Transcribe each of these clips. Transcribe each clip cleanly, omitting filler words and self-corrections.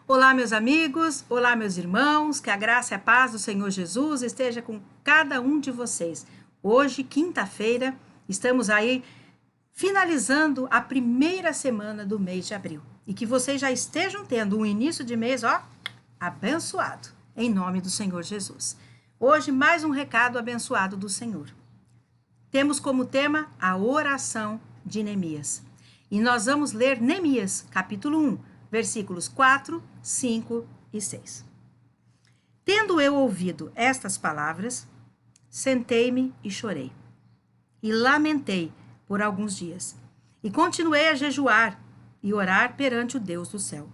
Olá, meus amigos, olá, meus irmãos, que a graça e a paz do Senhor Jesus esteja com cada um de vocês. Hoje, quinta-feira, estamos aí finalizando a primeira semana do mês de abril. E que vocês já estejam tendo um início de mês, abençoado, em nome do Senhor Jesus. Hoje, mais um recado abençoado do Senhor. Temos como tema a oração de Neemias. E nós vamos ler Neemias, capítulo 1, versículos 4, 5 e 6. Tendo eu ouvido estas palavras, sentei-me e chorei. E lamentei por alguns dias. E continuei a jejuar e orar perante o Deus do céu.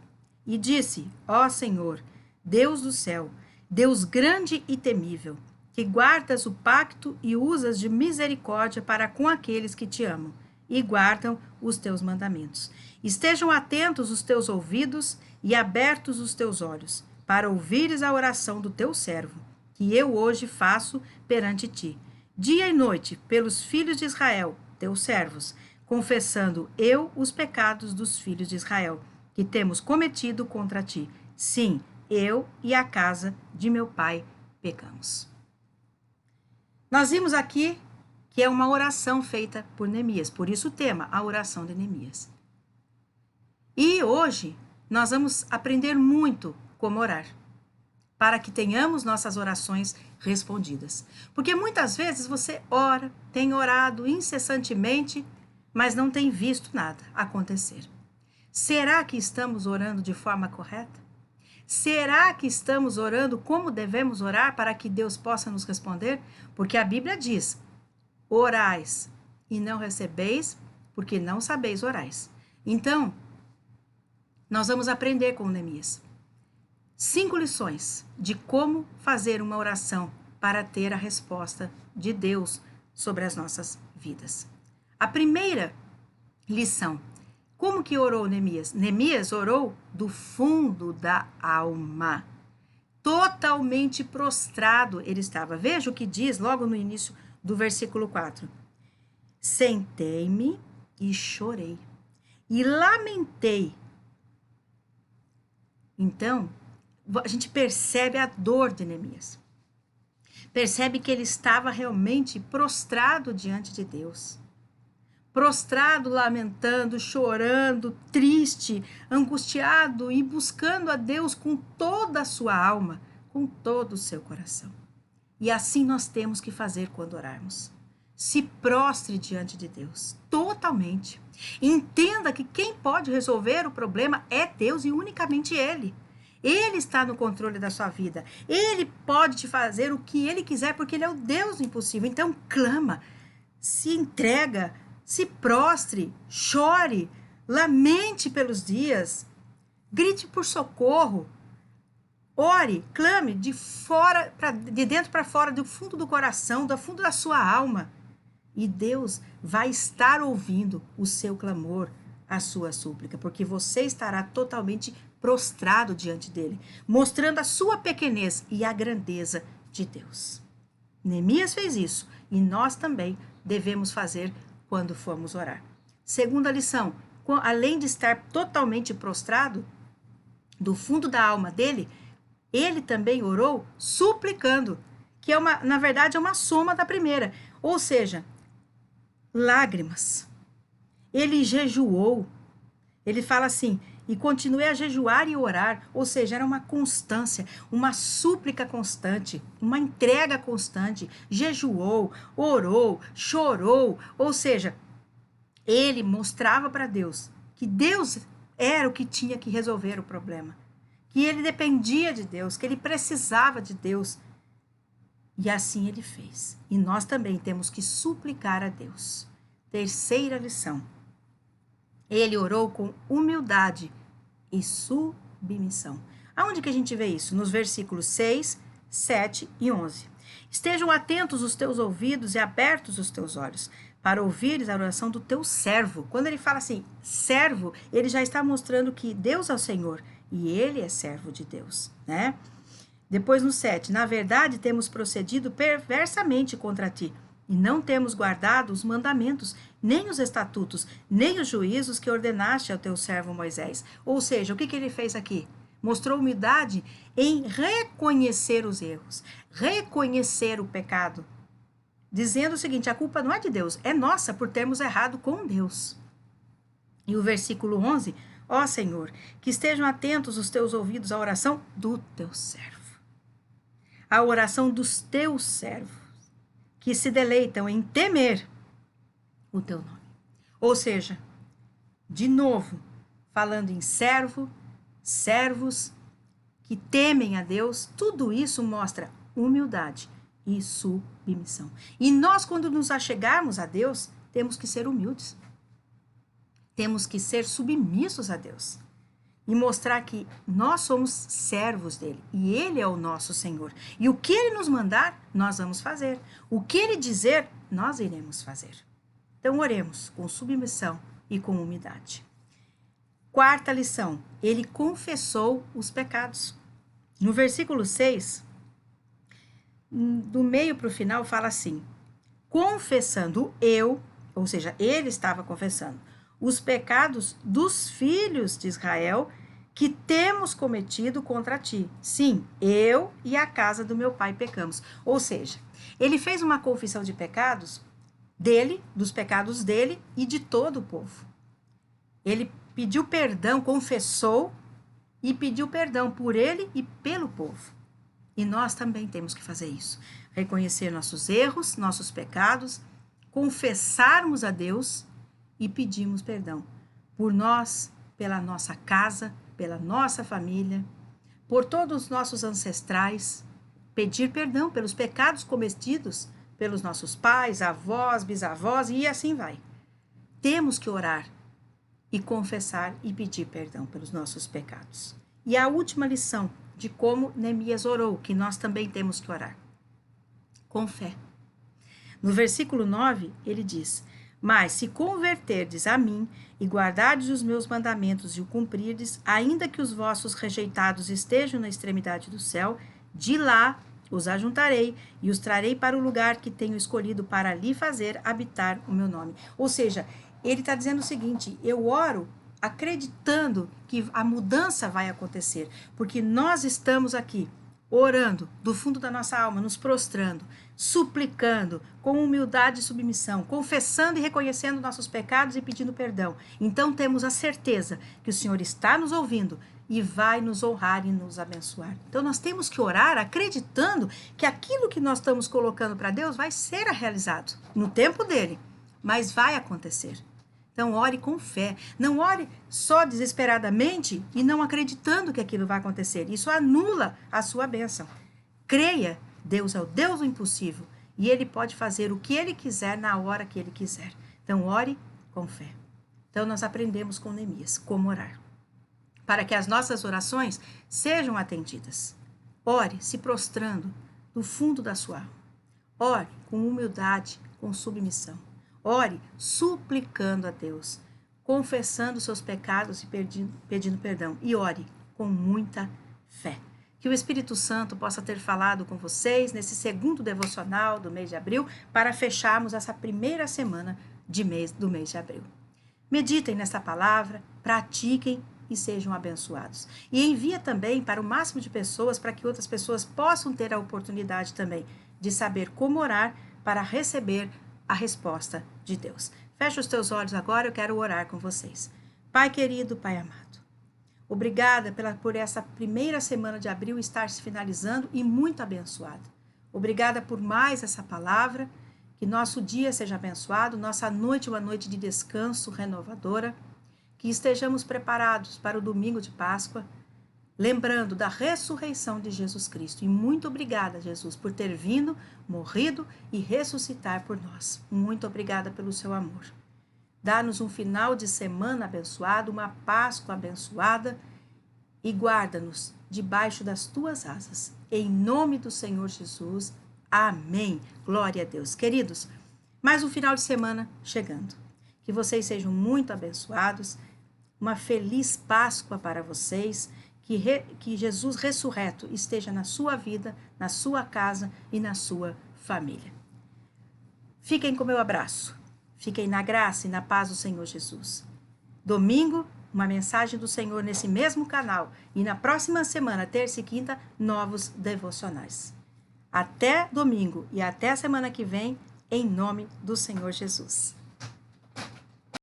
E disse, ó Senhor, Deus do céu, Deus grande e temível, que guardas o pacto e usas de misericórdia para com aqueles que te amam e guardam os teus mandamentos. Estejam atentos os teus ouvidos e abertos os teus olhos, para ouvires a oração do teu servo, que eu hoje faço perante ti, dia e noite, pelos filhos de Israel, teus servos, confessando eu os pecados dos filhos de Israel, que temos cometido contra ti. Sim, eu e a casa de meu pai pecamos. Nós vimos aqui que é uma oração feita por Neemias, por isso o tema, a oração de Neemias. E hoje nós vamos aprender muito como orar, para que tenhamos nossas orações respondidas. Porque muitas vezes você ora, tem orado incessantemente, mas não tem visto nada acontecer. Será que estamos orando de forma correta? Será que estamos orando como devemos orar para que Deus possa nos responder? Porque a Bíblia diz, orais e não recebeis, porque não sabeis orais. Então, nós vamos aprender com Neemias 5 lições de como fazer uma oração para ter a resposta de Deus sobre as nossas vidas. A primeira lição, como que orou Neemias? Neemias orou do fundo da alma. Totalmente prostrado ele estava. Veja o que diz logo no início do versículo 4. Sentei-me e chorei. E lamentei. Então, a gente percebe a dor de Neemias. Percebe que ele estava realmente prostrado diante de Deus. Prostrado, lamentando, chorando, triste, angustiado e buscando a Deus com toda a sua alma, com todo o seu coração. E assim nós temos que fazer quando orarmos. Se prostre diante de Deus, totalmente. Entenda que quem pode resolver o problema é Deus e unicamente Ele. Ele está no controle da sua vida. Ele pode te fazer o que Ele quiser, porque Ele é o Deus do impossível. Então clama, se entrega, se prostre, chore, lamente pelos dias, grite por socorro, ore, clame de dentro para fora, do fundo do coração, do fundo da sua alma. E Deus vai estar ouvindo o seu clamor, a sua súplica, porque você estará totalmente prostrado diante dele, mostrando a sua pequenez e a grandeza de Deus. Neemias fez isso e nós também devemos fazer quando formos orar. Segunda lição, além de estar totalmente prostrado, do fundo da alma dele, ele também orou suplicando, que na verdade é uma soma da primeira, ou seja, lágrimas. Ele jejuou. Ele fala assim, e continuei a jejuar e orar, ou seja, era uma constância, uma súplica constante, uma entrega constante. Jejuou, orou, chorou, ou seja, ele mostrava para Deus que Deus era o que tinha que resolver o problema, que ele dependia de Deus, que ele precisava de Deus. E assim ele fez. E nós também temos que suplicar a Deus. Terceira lição. Ele orou com humildade e submissão. Aonde que a gente vê isso? Nos versículos 6, 7 e 11. Estejam atentos os teus ouvidos e abertos os teus olhos, para ouvires a oração do teu servo. Quando ele fala assim, servo, ele já está mostrando que Deus é o Senhor e ele é servo de Deus, né? Depois no 7, na verdade temos procedido perversamente contra ti, e não temos guardado os mandamentos, nem os estatutos, nem os juízos que ordenaste ao teu servo Moisés. Ou seja, o que ele fez aqui? Mostrou humildade em reconhecer os erros, reconhecer o pecado, dizendo o seguinte: a culpa não é de Deus, é nossa por termos errado com Deus. E o versículo 11: ó Senhor, que estejam atentos os teus ouvidos à oração do teu servo, à oração dos teus servos, que se deleitam em temer o teu nome. Ou seja, de novo, falando em servo, servos que temem a Deus, tudo isso mostra humildade e submissão. E nós, quando nos achegarmos a Deus, temos que ser humildes. Temos que ser submissos a Deus. E mostrar que nós somos servos dele. E ele é o nosso Senhor. E o que ele nos mandar, nós vamos fazer. O que ele dizer, nós iremos fazer. Então, oremos com submissão e com humildade. Quarta lição, ele confessou os pecados. No versículo 6, do meio para o final, fala assim: confessando eu, ou seja, ele estava confessando, os pecados dos filhos de Israel que temos cometido contra ti. Sim, eu e a casa do meu pai pecamos. Ou seja, ele fez uma confissão de pecados dele, dos pecados dele e de todo o povo. Ele pediu perdão, confessou e pediu perdão por ele e pelo povo. E nós também temos que fazer isso. Reconhecer nossos erros, nossos pecados, confessarmos a Deus e pedirmos perdão por nós, pela nossa casa, pela nossa família, por todos os nossos ancestrais. Pedir perdão pelos pecados cometidos pelos nossos pais, avós, bisavós e assim vai. Temos que orar e confessar e pedir perdão pelos nossos pecados. E a última lição de como Neemias orou, que nós também temos que orar. Com fé. No versículo 9, ele diz: mas se converterdes a mim e guardardes os meus mandamentos e o cumprirdes, ainda que os vossos rejeitados estejam na extremidade do céu, de lá os ajuntarei e os trarei para o lugar que tenho escolhido para ali fazer habitar o meu nome. Ou seja, ele está dizendo o seguinte: eu oro acreditando que a mudança vai acontecer, porque nós estamos aqui orando do fundo da nossa alma, nos prostrando, suplicando, com humildade e submissão, confessando e reconhecendo nossos pecados e pedindo perdão. Então temos a certeza que o Senhor está nos ouvindo e vai nos honrar e nos abençoar. Então nós temos que orar acreditando que aquilo que nós estamos colocando para Deus vai ser realizado no tempo dele, mas vai acontecer. Então, ore com fé. Não ore só desesperadamente e não acreditando que aquilo vai acontecer. Isso anula a sua bênção. Creia, Deus é o Deus do impossível e Ele pode fazer o que Ele quiser na hora que Ele quiser. Então, ore com fé. Então, nós aprendemos com Neemias como orar, para que as nossas orações sejam atendidas. Ore se prostrando do fundo da sua alma. Ore com humildade, com submissão. Ore suplicando a Deus, confessando seus pecados e pedindo perdão. E ore com muita fé. Que o Espírito Santo possa ter falado com vocês nesse segundo devocional do mês de abril, para fecharmos essa primeira semana do mês de abril. Meditem nessa palavra, pratiquem e sejam abençoados. E envia também para o máximo de pessoas, para que outras pessoas possam ter a oportunidade também de saber como orar para receber a resposta de Deus. Feche os teus olhos agora, eu quero orar com vocês. Pai querido, Pai amado, obrigada por essa primeira semana de abril estar se finalizando e muito abençoada. Obrigada por mais essa palavra, que nosso dia seja abençoado, nossa noite uma noite de descanso renovadora, que estejamos preparados para o domingo de Páscoa, lembrando da ressurreição de Jesus Cristo. E muito obrigada, Jesus, por ter vindo, morrido e ressuscitar por nós. Muito obrigada pelo seu amor. Dá-nos um final de semana abençoado, uma Páscoa abençoada e guarda-nos debaixo das tuas asas. Em nome do Senhor Jesus. Amém. Glória a Deus. Queridos, mais um final de semana chegando. Que vocês sejam muito abençoados. Uma feliz Páscoa para vocês. Que Jesus ressurreto esteja na sua vida, na sua casa e na sua família. Fiquem com meu abraço. Fiquem na graça e na paz do Senhor Jesus. Domingo uma mensagem do Senhor nesse mesmo canal. E na próxima semana, terça e quinta, novos devocionais. Até domingo e até a semana que vem, em nome do Senhor Jesus.